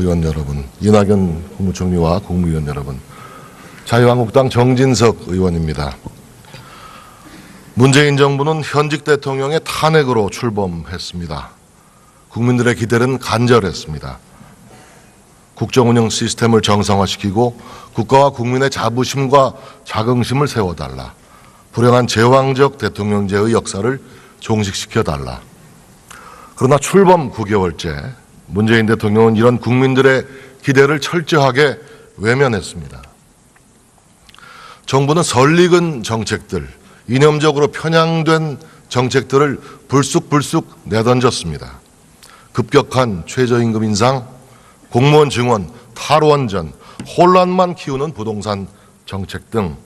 의원 여러분, 이낙연 국무총리와 국무위원 여러분, 자유한국당 정진석 의원입니다. 문재인 정부는 현직 대통령의 탄핵으로 출범했습니다. 국민들의 기대는 간절했습니다. 국정운영 시스템을 정상화시키고 국가와 국민의 자부심과 자긍심을 세워달라. 불행한 제왕적 대통령제의 역사를 종식시켜달라. 그러나 출범 9개월째 문재인 대통령은 이런 국민들의 기대를 철저하게 외면했습니다. 정부는 설익은 정책들, 이념적으로 편향된 정책들을 불쑥불쑥 내던졌습니다. 급격한 최저임금 인상, 공무원 증원, 탈원전, 혼란만 키우는 부동산 정책 등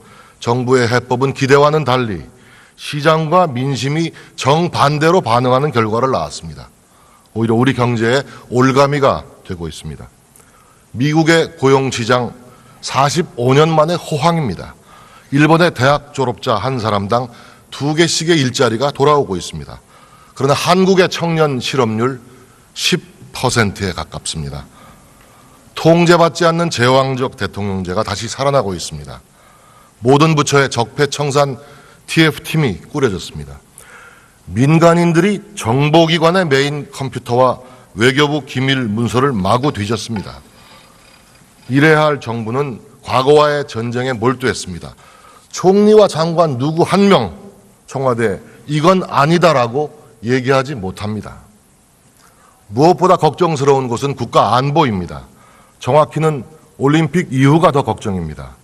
정부의 해법은 기대와는 달리 시장과 민심이 정반대로 반응하는 결과를 낳았습니다. 오히려 우리 경제에 올가미가 되고 있습니다. 미국의 고용시장 45년 만에 호황입니다. 일본의 대학 졸업자 한 사람당 2개씩의 일자리가 돌아오고 있습니다. 그러나 한국의 청년 실업률 10%에 가깝습니다. 통제받지 않는 제왕적 대통령제가 다시 살아나고 있습니다. 모든 부처의 적폐청산 TF팀이 꾸려졌습니다. 민간인들이 정보기관의 메인 컴퓨터와 외교부 기밀 문서를 마구 뒤졌습니다. 이래야 할 정부는 과거와의 전쟁에 몰두했습니다. 총리와 장관 누구 한 명 청와대에 이건 아니다라고 얘기하지 못합니다. 무엇보다 걱정스러운 것은 국가 안보입니다. 정확히는 올림픽 이후가 더 걱정입니다.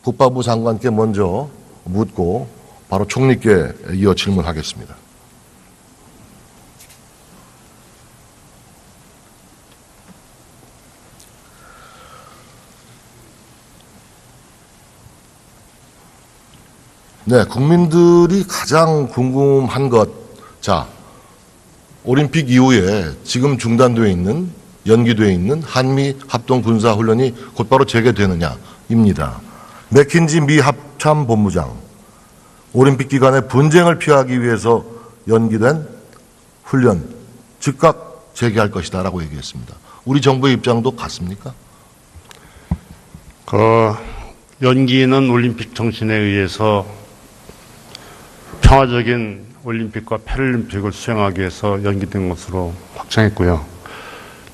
국방부 장관께 먼저 묻고 바로 총리께 이어 질문하겠습니다. 네, 국민들이 가장 궁금한 것, 자, 올림픽 이후에 지금 중단되어 있는, 연기되어 있는 한미 합동 군사 훈련이 곧바로 재개되느냐입니다. 맥킨지 미 합참본부장, 올림픽 기간에 분쟁을 피하기 위해서 연기된 훈련 즉각 재개할 것이다라고 얘기했습니다. 우리 정부의 입장도 같습니까? 연기는 올림픽 정신에 의해서 평화적인 올림픽과 패럴림픽을 수행하기 위해서 연기된 것으로 확정했고요.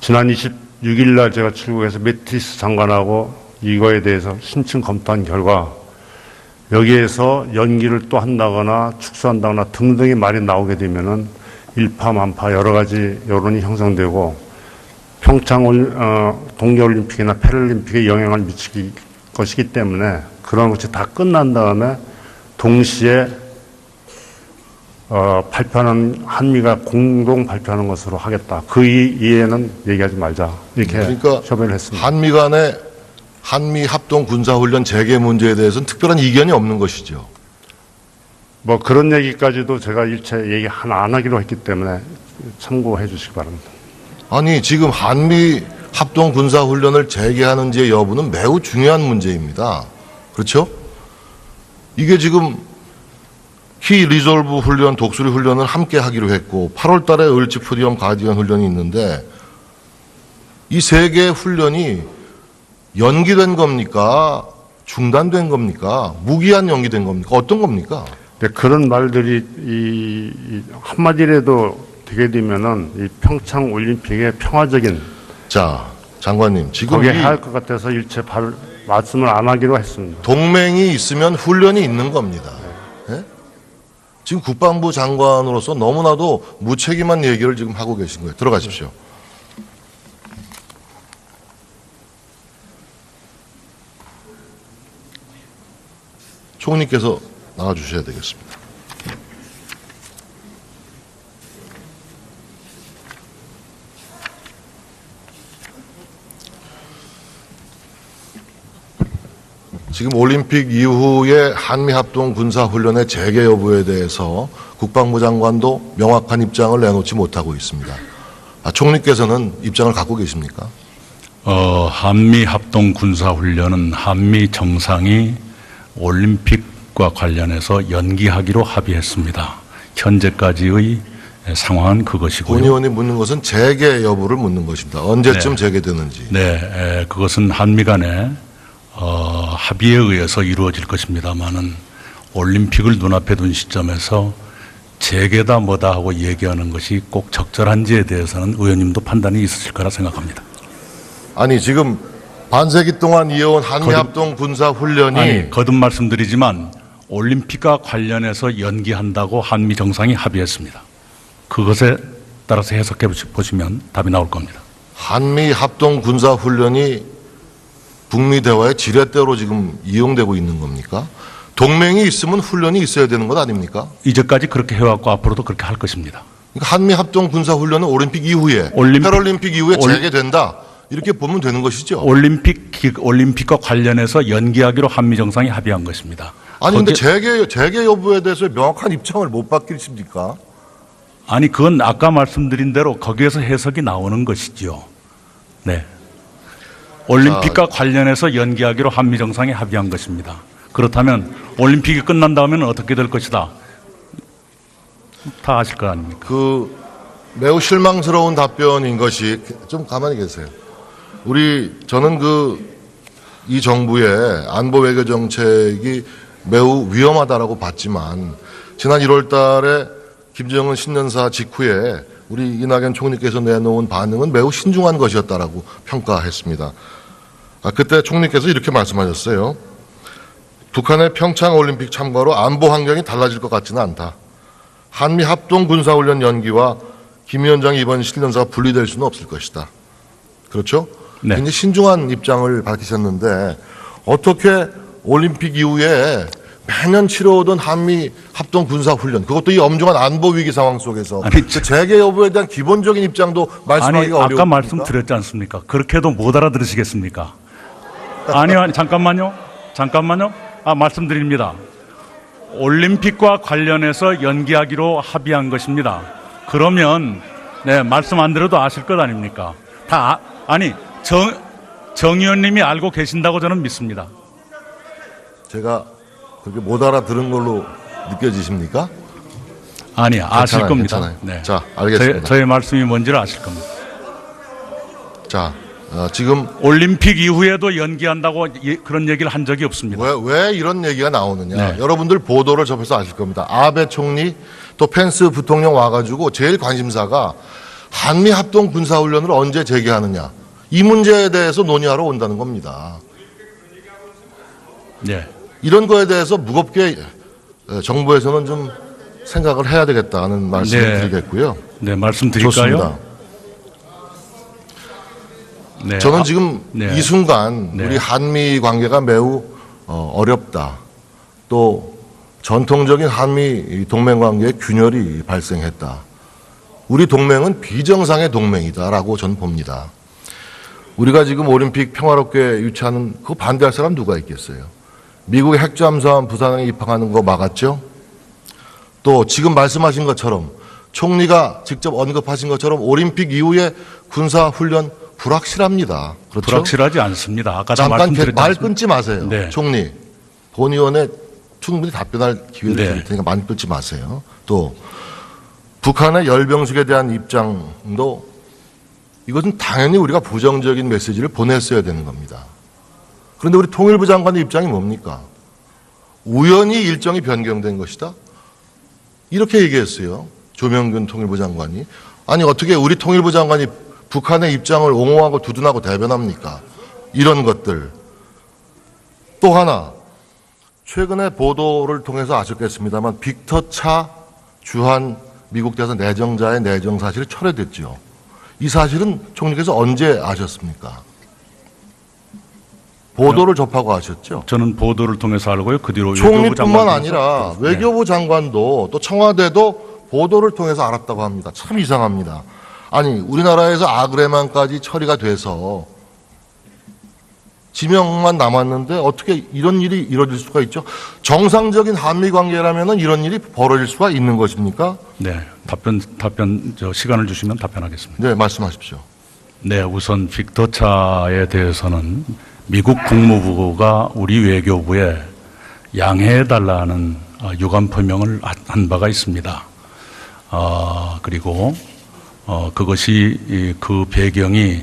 지난 26일 날 제가 출국해서 매티스 장관하고 이거에 대해서 심층 검토한 결과 여기에서 연기를 또 한다거나 축소한다거나 등등의 말이 나오게 되면은 일파만파 여러 가지 여론이 형성되고 평창 동계올림픽이나 패럴림픽에 영향을 미칠 것이기 때문에 그런 것이 다 끝난 다음에 동시에 발표하는, 한미가 공동 발표하는 것으로 하겠다. 그 이해는 얘기하지 말자. 이렇게 그러니까 협의를 했습니다. 한미 간의 한미 합동 군사훈련 재개 문제에 대해서는 특별한 이견이 없는 것이죠. 뭐 그런 얘기까지도 제가 일체 얘기 하나 안 하기로 했기 때문에 참고해 주시기 바랍니다. 아니, 지금 한미 합동 군사훈련을 재개하는지의 여부는 매우 중요한 문제입니다. 그렇죠? 이게 지금 키 리졸브 훈련, 독수리 훈련을 함께 하기로 했고 8월 달에 을지프리엄 가디언 훈련이 있는데 이 세 개의 훈련이 연기된 겁니까? 중단된 겁니까? 무기한 연기된 겁니까? 어떤 겁니까? 네, 그런 말들이 한마디라도 되게 되면은 이 평창 올림픽의 평화적인 자, 장관님, 지금 거기에 할 것 같아서 일체 말씀을 안 하기로 했습니다. 동맹이 있으면 훈련이 있는 겁니다. 네? 지금 국방부 장관으로서 너무나도 무책임한 얘기를 지금 하고 계신 거예요. 들어가십시오. 총리께서 나와주셔야 되겠습니다. 지금 올림픽 이후에 한미합동 군사훈련의 재개 여부에 대해서 국방부 장관도 명확한 입장을 내놓지 못하고 있습니다. 총리께서는 입장을 갖고 계십니까? 한미합동 군사훈련은 한미 정상이 올림픽과 관련해서 연기하기로 합의했습니다. 현재까지의 상황은 권 그것이고요. 의원이 묻는 것은 재개 여부를 묻는 것입니다. 언제쯤 재개되는지. 네, 그것은 한미 간의 합의에 의해서 이루어질 것입니다만은 올림픽을 눈앞에 둔 시점에서 재개다 뭐다 하고 얘기하는 것이 꼭 적절한지에 대해서는 의원님도 판단이 있으실 거라 생각합니다. 아니 지금 반세기 동안 이어온 한미합동 군사훈련이 아니, 거듭 말씀드리지만 올림픽과 관련해서 연기한다고 한미 정상이 합의했습니다. 그것에 따라서 해석해 보시면 답이 나올 겁니다. 한미합동 군사훈련이 북미 대화의 지렛대로 지금 이용되고 있는 겁니까? 동맹이 있으면 훈련이 있어야 되는 것 아닙니까? 이제까지 그렇게 해왔고 앞으로도 그렇게 할 것입니다. 그러니까 한미합동 군사훈련은 올림픽 이후에 패럴림픽 이후에 재개된다 이렇게 보면 되는 것이죠. 올림픽과 관련해서 연기하기로 한미 정상이 합의한 것입니다. 아니 근데 재개 여부에 대해서 명확한 입장을 못 밝히십니까? 아니 그건 아까 말씀드린 대로 거기에서 해석이 나오는 것이죠. 네. 올림픽과 관련해서 연기하기로 한미 정상이 합의한 것입니다. 그렇다면 올림픽이 끝난 다음에는 어떻게 될 것이다. 다 아실 거 아닙니까? 그 매우 실망스러운 답변인 것이 좀 가만히 계세요. 저는 이 정부의 안보 외교 정책이 매우 위험하다라고 봤지만 지난 1월 달에 김정은 신년사 직후에 우리 이낙연 총리께서 내놓은 반응은 매우 신중한 것이었다라고 평가했습니다. 그때 총리께서 이렇게 말씀하셨어요. 북한의 평창 올림픽 참가로 안보 환경이 달라질 것 같지는 않다. 한미 합동 군사훈련 연기와 김 위원장이 이번 신년사가 분리될 수는 없을 것이다. 그렇죠? 네. 굉장히 신중한 입장을 밝히셨는데 어떻게 올림픽 이후에 매년 치러오던 한미 합동 군사훈련 그것도 이 엄중한 안보 위기 상황 속에서 아니, 그 재개 여부에 대한 기본적인 입장도 말씀하기가 어려워요. 아까 말씀드렸지 않습니까? 그렇게도 못 알아들으시겠습니까? 아니요, 잠깐만요. 말씀드립니다. 올림픽과 관련해서 연기하기로 합의한 것입니다. 그러면 말씀 안 드려도 아실 것 아닙니까? 정 의원님이 알고 계신다고 저는 믿습니다. 제가 그렇게 못 알아들은 걸로 느껴지십니까? 아니, 아실 겁니다. 괜찮아요. 네. 자, 알겠습니다. 저의 말씀이 뭔지를 아실 겁니다. 자, 지금 올림픽 이후에도 연기한다고 그런 얘기를 한 적이 없습니다. 왜 이런 얘기가 나오느냐. 네. 여러분들 보도를 접해서 아실 겁니다. 아베 총리 또 펜스 부통령 와가지고 제일 관심사가 한미 합동 군사훈련을 언제 재개하느냐. 이 문제에 대해서 논의하러 온다는 겁니다. 네. 이런 거에 대해서 무겁게 정부에서는 좀 생각을 해야 되겠다는 말씀을 드리겠고요. 네, 말씀드릴까요? 좋습니다. 네. 저는 지금 이 순간 네. 우리 한미 관계가 매우 어렵다. 또 전통적인 한미 동맹 관계에 균열이 발생했다. 우리 동맹은 비정상의 동맹이다라고 저는 봅니다. 우리가 지금 올림픽 평화롭게 유치하는 그거 반대할 사람 누가 있겠어요? 미국의 핵잠수함 부산에 입항하는 거 막았죠? 또 지금 말씀하신 것처럼 총리가 직접 언급하신 것처럼 올림픽 이후에 군사훈련 불확실합니다. 그렇죠? 불확실하지 않습니다. 아까 잠깐 말씀드렸지 말 않습니까? 끊지 마세요. 네. 총리, 본 의원에 충분히 답변할 기회를 네. 드릴 테니까 말 끊지 마세요. 또 북한의 열병식에 대한 입장도 이것은 당연히 우리가 부정적인 메시지를 보냈어야 되는 겁니다. 그런데 우리 통일부 장관의 입장이 뭡니까? 우연히 일정이 변경된 것이다? 이렇게 얘기했어요. 조명균 통일부 장관이. 아니 어떻게 우리 통일부 장관이 북한의 입장을 옹호하고 두둔하고 대변합니까? 이런 것들. 또 하나 최근에 보도를 통해서 아셨겠습니다만 빅터 차 주한 미국 대사 내정자의 내정 사실이 철회됐죠. 이 사실은 총리께서 언제 아셨습니까? 보도를 접하고 아셨죠? 저는 보도를 통해서 알고요. 그 뒤로 총리뿐만 아니라 네. 외교부 장관도 또 청와대도 보도를 통해서 알았다고 합니다. 참 이상합니다. 아니 우리나라에서 아그레만까지 처리가 돼서 지명만 남았는데 어떻게 이런 일이 이루어질 수가 있죠? 정상적인 한미 관계라면 이런 일이 벌어질 수가 있는 것입니까? 네, 시간을 주시면 답변하겠습니다. 네, 말씀하십시오. 네, 우선 빅터차에 대해서는 미국 국무부가 우리 외교부에 양해해달라는 유감 표명을 한 바가 있습니다. 그리고 그것이 그 배경이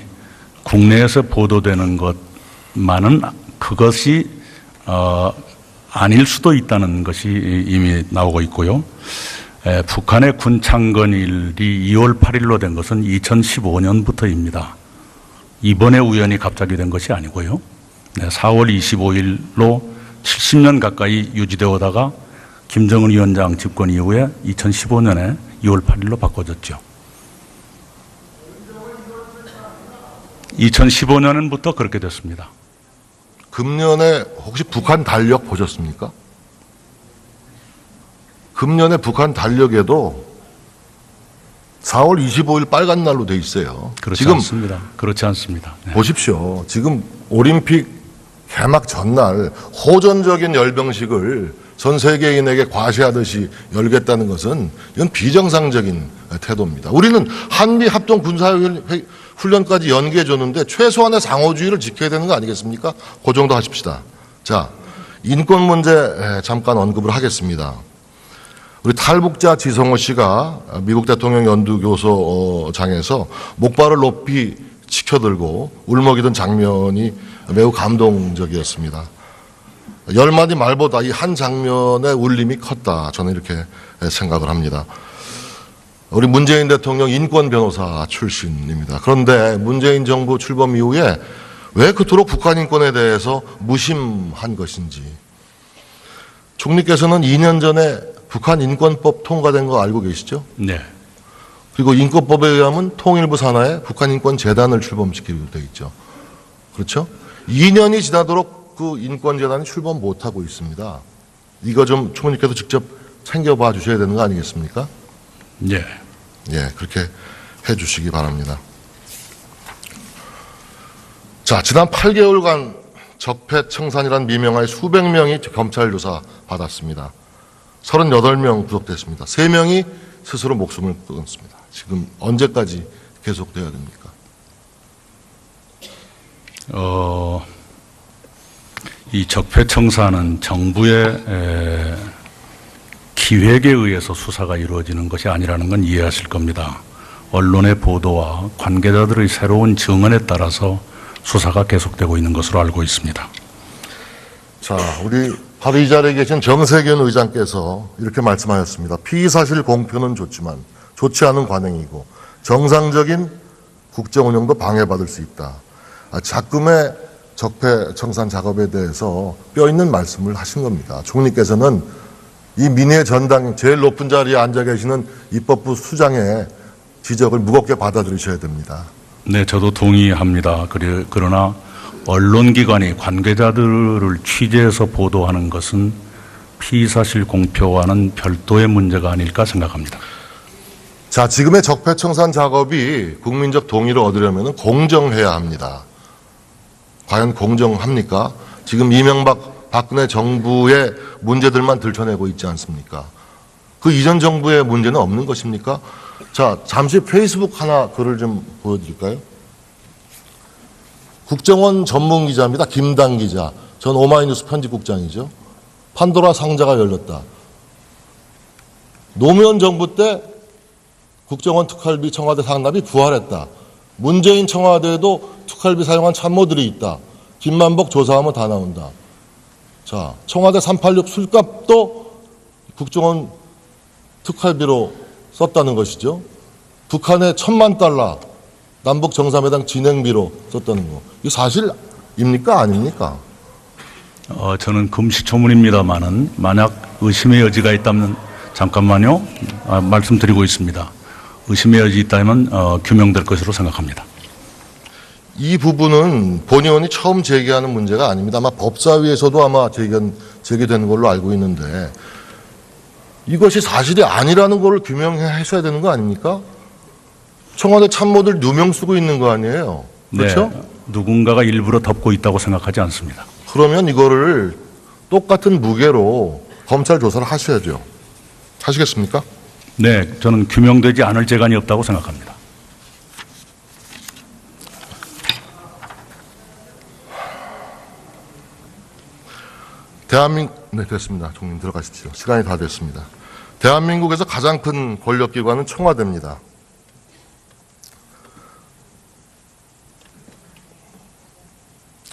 국내에서 보도되는 것만은 그것이 아닐 수도 있다는 것이 이미 나오고 있고요. 북한의 군 창건일이 2월 8일로 된 것은 2015년부터입니다. 이번에 우연히 갑자기 된 것이 아니고요. 4월 25일로 70년 가까이 유지되어 오다가 김정은 위원장 집권 이후에 2015년에 2월 8일로 바꿔졌죠. 2015년부터 그렇게 됐습니다. 금년에 혹시 북한 달력 보셨습니까? 금년에 북한 달력에도 4월 25일 빨간 날로 돼 있어요. 그렇지 지금 않습니다. 그렇지 않습니다. 네. 보십시오. 지금 올림픽 개막 전날 호전적인 열병식을 전 세계인에게 과시하듯이 열겠다는 것은 이건 비정상적인 태도입니다. 우리는 한미 합동 군사훈련까지 연기해 줬는데 최소한의 상호주의를 지켜야 되는 거 아니겠습니까? 그 정도 하십시다. 자, 인권 문제 잠깐 언급을 하겠습니다. 우리 탈북자 지성호 씨가 미국 대통령 연두교소장에서 목발을 높이 치켜들고 울먹이던 장면이 매우 감동적이었습니다. 10마디 말보다 이 한 장면의 울림이 컸다. 저는 이렇게 생각을 합니다. 우리 문재인 대통령 인권 변호사 출신입니다. 그런데 문재인 정부 출범 이후에 왜 그토록 북한 인권에 대해서 무심한 것인지. 총리께서는 2년 전에 북한 인권법 통과된 거 알고 계시죠? 네. 그리고 인권법에 의하면 통일부 산하에 북한 인권 재단을 출범시키기로 되어 있죠. 그렇죠? 2년이 지나도록 그 인권 재단이 출범 못하고 있습니다. 이거 좀 총리께서 직접 챙겨봐 주셔야 되는 거 아니겠습니까? 네. 예, 그렇게 해 주시기 바랍니다. 자, 지난 8개월간 적폐청산이란 미명하에 수백 명이 검찰 조사 받았습니다. 38명 구속됐습니다. 3명이 스스로 목숨을 끊었습니다. 지금 언제까지 계속돼야 됩니까? 이 적폐청산은 정부의 기획에 의해서 수사가 이루어지는 것이 아니라는 건 이해하실 겁니다. 언론의 보도와 관계자들의 새로운 증언에 따라서 수사가 계속되고 있는 것으로 알고 있습니다. 자, 우리 바로 이 자리에 계신 정세균 의장께서 이렇게 말씀하셨습니다. 피의사실 공표는 좋지만 좋지 않은 관행이고 정상적인 국정 운영도 방해받을 수 있다. 작금의 적폐청산 작업에 대해서 뼈 있는 말씀을 하신 겁니다. 총리께서는 이 민의 전당 제일 높은 자리에 앉아 계시는 입법부 수장의 지적을 무겁게 받아들이셔야 됩니다. 네, 저도 동의합니다. 그러나 언론기관이 관계자들을 취재해서 보도하는 것은 피의사실 공표와는 별도의 문제가 아닐까 생각합니다. 자, 지금의 적폐청산 작업이 국민적 동의를 얻으려면 공정해야 합니다. 과연 공정합니까? 지금 이명박, 박근혜 정부의 문제들만 들춰내고 있지 않습니까? 그 이전 정부의 문제는 없는 것입니까? 자, 잠시 페이스북 하나 글을 좀 보여드릴까요? 국정원 전문 기자입니다. 김당 기자. 전 오마이뉴스 편집국장이죠. 판도라 상자가 열렸다. 노무현 정부 때 국정원 특활비 청와대 상납이 부활했다. 문재인 청와대에도 특활비 사용한 참모들이 있다. 김만복 조사하면 다 나온다. 자, 청와대 386 술값도 국정원 특활비로 썼다는 것이죠. 북한의 $10,000,000 남북 정상회담 진행비로 썼다는 거. 이거 사실입니까? 아닙니까? 저는 금시초문입니다만은 만약 의심의 여지가 있다면 잠깐만요. 말씀드리고 있습니다. 의심의 여지 있다면 규명될 것으로 생각합니다. 이 부분은 본 의원이 처음 제기하는 문제가 아닙니다. 아마 법사위에서도 아마 제기되는 걸로 알고 있는데 이것이 사실이 아니라는 걸 규명하셔야 되는 거 아닙니까? 청와대 참모들 누명 쓰고 있는 거 아니에요? 그렇죠? 네, 누군가가 일부러 덮고 있다고 생각하지 않습니다. 그러면 이거를 똑같은 무게로 검찰 조사를 하셔야죠. 하시겠습니까? 네, 저는 규명되지 않을 재간이 없다고 생각합니다. 네, 됐습니다. 총님 들어가십시오. 시간이 다 됐습니다. 대한민국에서 가장 큰 권력기관은 청와대입니다.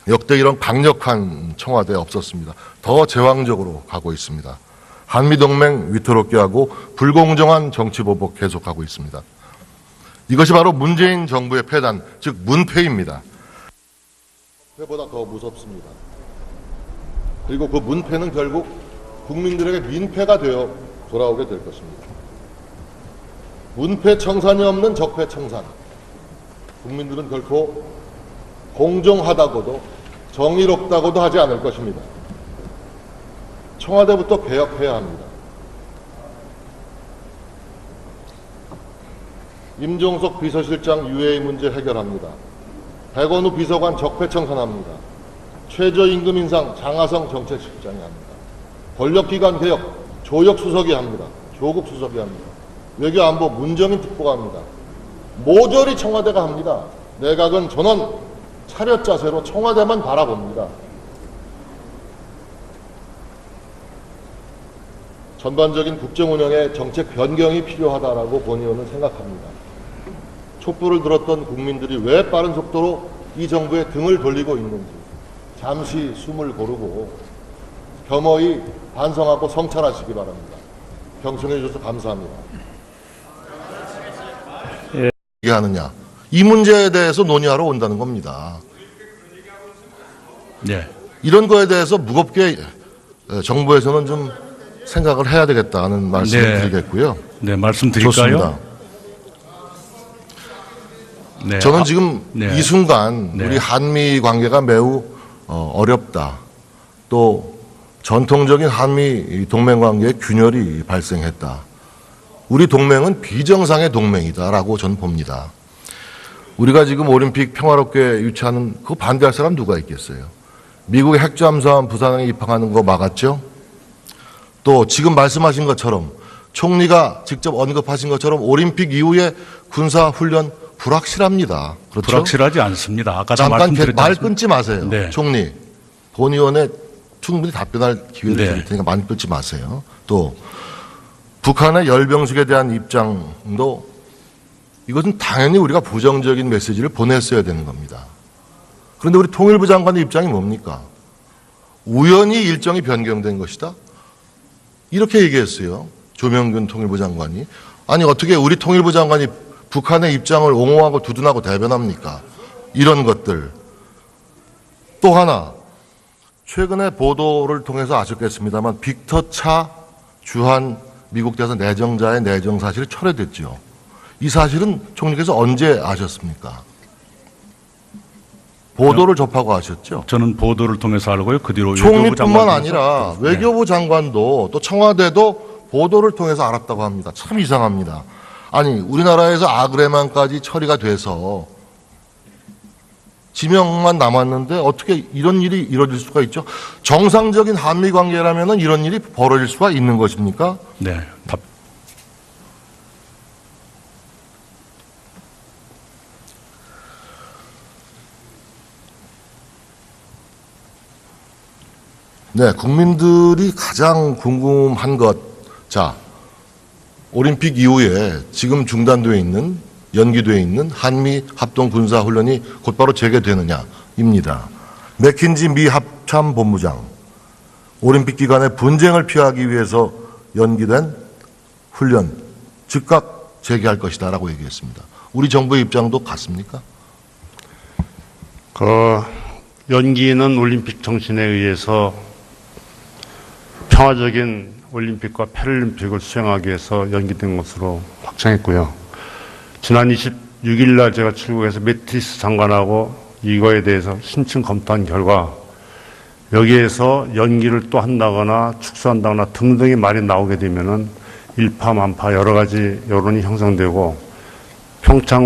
역대 이런 강력한 청와대 없었습니다. 더 제왕적으로 가고 있습니다. 한미동맹 위태롭게 하고 불공정한 정치보복 계속하고 있습니다. 이것이 바로 문재인 정부의 패단, 즉 문패입니다. 패보다 더 무섭습니다. 그리고 그 문패는 결국 국민들에게 민패가 되어 돌아오게 될 것입니다. 문패 청산이 없는 적폐 청산. 국민들은 결코 공정하다고도 정의롭다고도 하지 않을 것입니다. 청와대부터 개혁해야 합니다. 임종석 비서실장 유해 문제 해결합니다. 백원우 비서관 적폐 청산합니다. 최저임금 인상 장하성 정책실장이 합니다. 권력기관 개혁 조혁 수석이 합니다. 조국 수석이 합니다. 외교안보 문정인 특보가 합니다. 모조리 청와대가 합니다. 내각은 전원 차렷 자세로 청와대만 바라봅니다. 전반적인 국정 운영에 정책 변경이 필요하다라고 본 의원은 생각합니다. 촛불을 들었던 국민들이 왜 빠른 속도로 이 정부에 등을 돌리고 있는지 잠시 숨을 고르고 겸허히 반성하고 성찰하시기 바랍니다. 경청해 주셔서 감사합니다. 얘기하느냐? 이 문제에 대해서 논의하러 온다는 겁니다. 네. 이런 거에 대해서 무겁게 정부에서는 좀 생각을 해야 되겠다는 말씀을 네. 드리겠고요. 네, 말씀드릴까요? 좋습니다. 네. 저는 지금 네. 이 순간 네. 우리 한미 관계가 매우 어렵다. 또 전통적인 한미 동맹 관계에 균열이 발생했다. 우리 동맹은 비정상의 동맹이다라고 저는 봅니다. 우리가 지금 올림픽 평화롭게 유치하는 그거 반대할 사람 누가 있겠어요? 미국의 핵잠수함 부산항에 입항하는 거 막았죠? 또 지금 말씀하신 것처럼 총리가 직접 언급하신 것처럼 올림픽 이후에 군사훈련 불확실합니다. 그렇죠? 불확실하지 않습니다. 아까 다 잠깐 말씀드렸지 말 않습니까? 끊지 마세요. 네. 총리, 본 의원에 충분히 답변할 기회를 네. 드릴 테니까 말 끊지 마세요. 또 북한의 열병식에 대한 입장도 이것은 당연히 우리가 부정적인 메시지를 보냈어야 되는 겁니다. 그런데 우리 통일부 장관의 입장이 뭡니까? 우연히 일정이 변경된 것이다? 이렇게 얘기했어요. 조명균 통일부 장관이. 아니 어떻게 우리 통일부 장관이 북한의 입장을 옹호하고 두둔하고 대변합니까? 이런 것들. 또 하나, 최근에 보도를 통해서 아셨겠습니다만 빅터 차 주한 미국 대사 내정자의 내정 사실이 철회됐죠. 이 사실은 총리께서 언제 아셨습니까? 보도를 접하고 아셨죠? 저는 보도를 통해서 알고요. 그 뒤로 외교부 총리뿐만 장관께서 아니라 네. 외교부 장관도 또 청와대도 보도를 통해서 알았다고 합니다. 참 이상합니다. 아니 우리나라에서 아그레만까지 처리가 돼서 지명만 남았는데 어떻게 이런 일이 이루어질 수가 있죠? 정상적인 한미 관계라면 이런 일이 벌어질 수가 있는 것입니까? 네. 답. 네, 국민들이 가장 궁금한 것, 자, 올림픽 이후에 지금 중단되어 있는, 연기되어 있는 한미 합동 군사 훈련이 곧바로 재개되느냐입니다. 맥킨지 미 합참본부장, 올림픽 기간에 분쟁을 피하기 위해서 연기된 훈련 즉각 재개할 것이다라고 얘기했습니다. 우리 정부의 입장도 같습니까? 연기는 올림픽 정신에 의해서 평화적인 올림픽과 패럴림픽을 수행하기 위해서 연기된 것으로 확정했고요. 지난 26일 날 제가 출국해서 매티스 장관하고 이거에 대해서 심층 검토한 결과 여기에서 연기를 또 한다거나 축소한다거나 등등의 말이 나오게 되면은 일파만파 여러 가지 여론이 형성되고 평창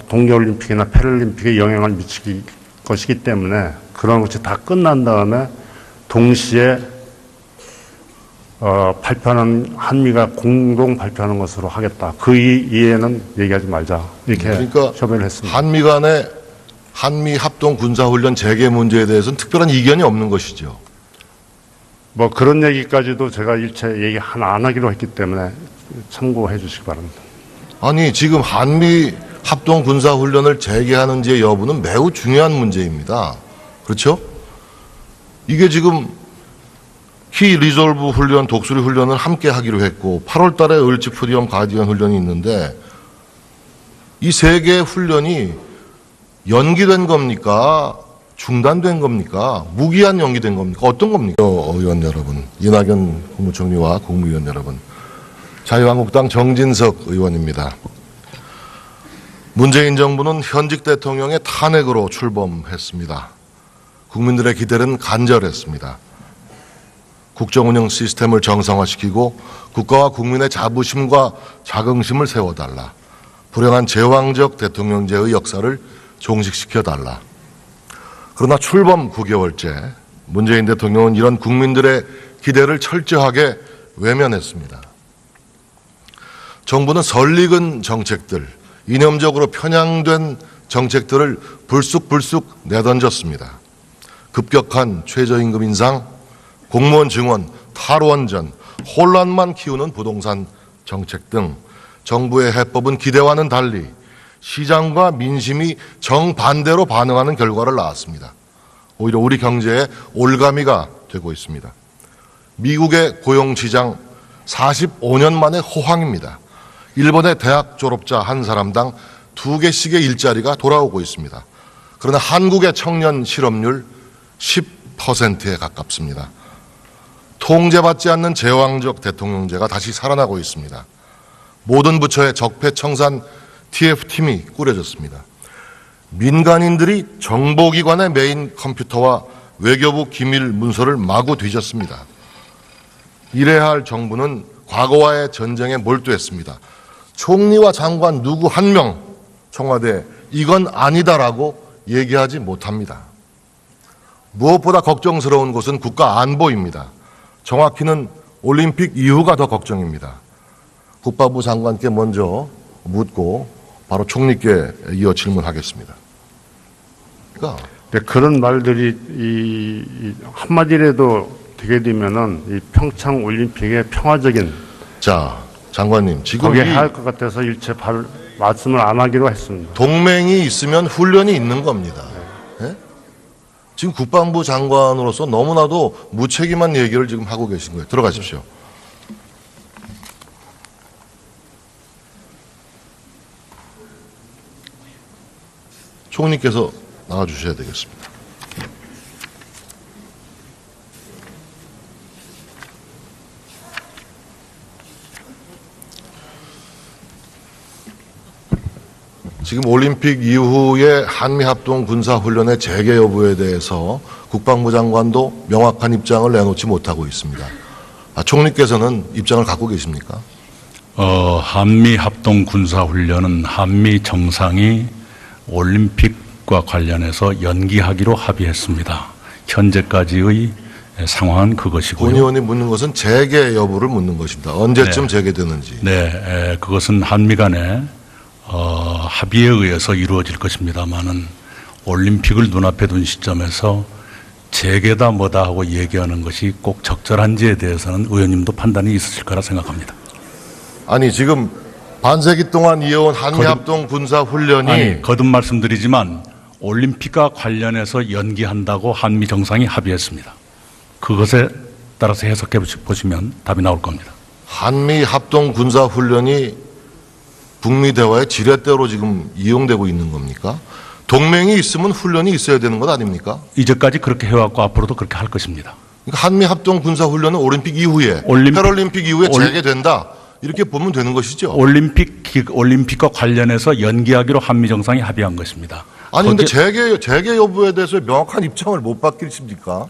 동계올림픽이나 패럴림픽에 영향을 미칠 것이기 때문에 그런 것이 다 끝난 다음에 동시에 발표하는 한미가 공동 발표하는 것으로 하겠다. 그 이해는 얘기하지 말자. 이렇게 그러니까 협의를 했습니다. 한미 간의 한미 합동 군사훈련 재개 문제에 대해서는 특별한 이견이 없는 것이죠. 뭐 그런 얘기까지도 제가 일체 얘기 하나 안 하기로 했기 때문에 참고해 주시기 바랍니다. 아니, 지금 한미 합동 군사 훈련을 재개하는지의 여부는 매우 중요한 문제입니다. 그렇죠? 이게 지금 키 리졸브 훈련, 독수리 훈련을 함께 하기로 했고 8월 달에 을지 프리엄 가디언 훈련이 있는데 이 세 개의 훈련이 연기된 겁니까? 중단된 겁니까? 무기한 연기된 겁니까? 어떤 겁니까? 의원 여러분, 이낙연 국무총리와 국무위원 여러분, 자유한국당 정진석 의원입니다. 문재인 정부는 현직 대통령의 탄핵으로 출범했습니다. 국민들의 기대는 간절했습니다. 국정운영 시스템을 정상화시키고 국가와 국민의 자부심과 자긍심을 세워달라. 불행한 제왕적 대통령제의 역사를 종식시켜달라. 그러나 출범 9개월째 문재인 대통령은 이런 국민들의 기대를 철저하게 외면했습니다. 정부는 설익은 정책들, 이념적으로 편향된 정책들을 불쑥불쑥 내던졌습니다. 급격한 최저임금 인상, 공무원 증원, 탈원전, 혼란만 키우는 부동산 정책 등 정부의 해법은 기대와는 달리 시장과 민심이 정반대로 반응하는 결과를 낳았습니다. 오히려 우리 경제에 올가미가 되고 있습니다. 미국의 고용시장 45년 만에 호황입니다. 일본의 대학 졸업자 한 사람당 2개씩의 일자리가 돌아오고 있습니다. 그러나 한국의 청년 실업률 10%에 가깝습니다. 통제받지 않는 제왕적 대통령제가 다시 살아나고 있습니다. 모든 부처의 적폐청산 TF팀이 꾸려졌습니다. 민간인들이 정보기관의 메인 컴퓨터와 외교부 기밀 문서를 마구 뒤졌습니다. 이래야 할 정부는 과거와의 전쟁에 몰두했습니다. 총리와 장관 누구 한 명 청와대에 이건 아니다라고 얘기하지 못합니다. 무엇보다 걱정스러운 것은 국가 안보입니다. 정확히는 올림픽 이후가 더 걱정입니다. 국방부 장관께 먼저 묻고 바로 총리께 이어 질문하겠습니다. 그러니까 네, 그런 말들이 한마디라도 되게 되면은 이 평창 올림픽의 평화적인 자, 장관님 지금 거기에 할 것 같아서 일체 말씀을 안 하기로 했습니다. 동맹이 있으면 훈련이 있는 겁니다. 예? 지금 국방부 장관으로서 너무나도 무책임한 얘기를 지금 하고 계신 거예요. 들어가십시오. 총리께서 나와주셔야 되겠습니다. 지금 올림픽 이후에 한미합동 군사훈련의 재개 여부에 대해서 국방부 장관도 명확한 입장을 내놓지 못하고 있습니다. 총리께서는 입장을 갖고 계십니까? 한미 합동 군사 훈련은 한미 정상이 올림픽과 관련해서 연기하기로 합의했습니다. 현재까지의 상황은 그것이고요. 권 의원이 묻는 것은 재개 여부를 묻는 것입니다. 언제쯤 재개되는지. 네, 그것은 한미 간의 합의에 의해서 이루어질 것입니다만은 올림픽을 눈앞에 둔 시점에서 재개다 뭐다 하고 얘기하는 것이 꼭 적절한지에 대해서는 의원님도 판단이 있으실 거라 생각합니다. 아니 지금 반세기 동안 이어온 한미합동 군사훈련이 거듭 말씀드리지만 올림픽과 관련해서 연기한다고 한미 정상이 합의했습니다. 그것에 따라서 해석해 보시면 답이 나올 겁니다. 한미합동 군사훈련이 북미 대화의 지렛대로 지금 이용되고 있는 겁니까? 동맹이 있으면 훈련이 있어야 되는 것 아닙니까? 이제까지 그렇게 해왔고 앞으로도 그렇게 할 것입니다. 그러니까 한미합동 군사훈련은 올림픽 이후에 패럴림픽 이후에 재개된다 이렇게 보면 되는 것이죠. 올림픽과 관련해서 연기하기로 한미 정상이 합의한 것입니다. 아니 근데 재개 여부에 대해서 명확한 입장을 못 밝히십니까?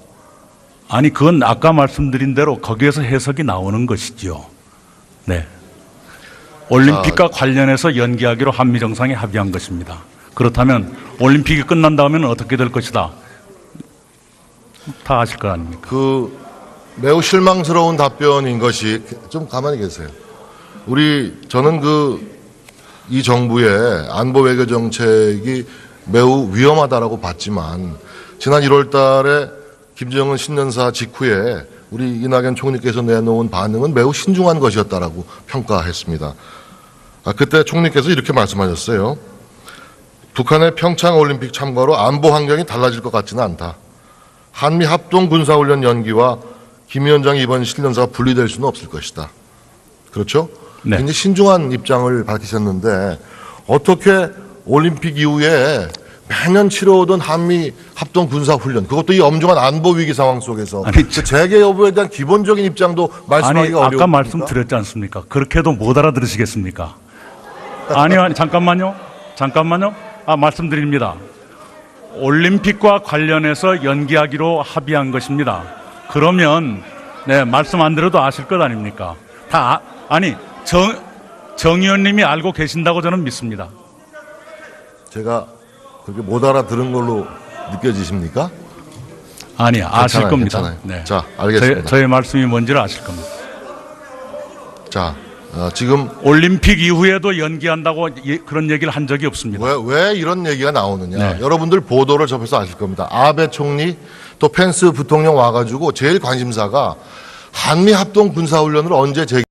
아니 그건 아까 말씀드린 대로 거기에서 해석이 나오는 것이죠. 네. 올림픽과 관련해서 연기하기로 한미 정상이 합의한 것입니다. 그렇다면 올림픽이 끝난 다음에는 어떻게 될 것이다. 다 아실 거 아닙니까? 매우 실망스러운 답변인 것이 좀 가만히 계세요. 저는 이 정부의 안보 외교 정책이 매우 위험하다라고 봤지만 지난 1월 달에 김정은 신년사 직후에 우리 이낙연 총리께서 내놓은 반응은 매우 신중한 것이었다라고 평가했습니다. 그때 총리께서 이렇게 말씀하셨어요. 북한의 평창 올림픽 참가로 안보 환경이 달라질 것 같지는 않다. 한미 합동 군사훈련 연기와 김 위원장의 이번 신년사가 분리될 수는 없을 것이다. 그렇죠? 네. 굉장히 신중한 입장을 밝히셨는데 어떻게 올림픽 이후에 매년 치러오던 한미 합동 군사훈련, 그것도 이 엄중한 안보 위기 상황 속에서 아니, 그 재개 여부에 대한 기본적인 입장도 아니, 말씀하기가 어려워요. 아까 말씀드렸지 않습니까? 그렇게도 못 알아들으시겠습니까? 아니요, 잠깐만요. 말씀드립니다. 올림픽과 관련해서 연기하기로 합의한 것입니다. 그러면, 네, 말씀 안 드려도 아실 것 아닙니까? 정 의원님이 알고 계신다고 저는 믿습니다. 제가 그렇게 못 알아들은 걸로 느껴지십니까? 아니, 아실 괜찮아요, 겁니다. 괜찮아요. 네. 자, 알겠습니다. 저의 말씀이 뭔지를 아실 겁니다. 자, 지금 올림픽 이후에도 연기한다고 그런 얘기를 한 적이 없습니다. 왜 이런 얘기가 나오느냐. 네. 여러분들 보도를 접해서 아실 겁니다. 아베 총리 또 펜스 부통령 와가지고 제일 관심사가 한미 합동 군사훈련을 언제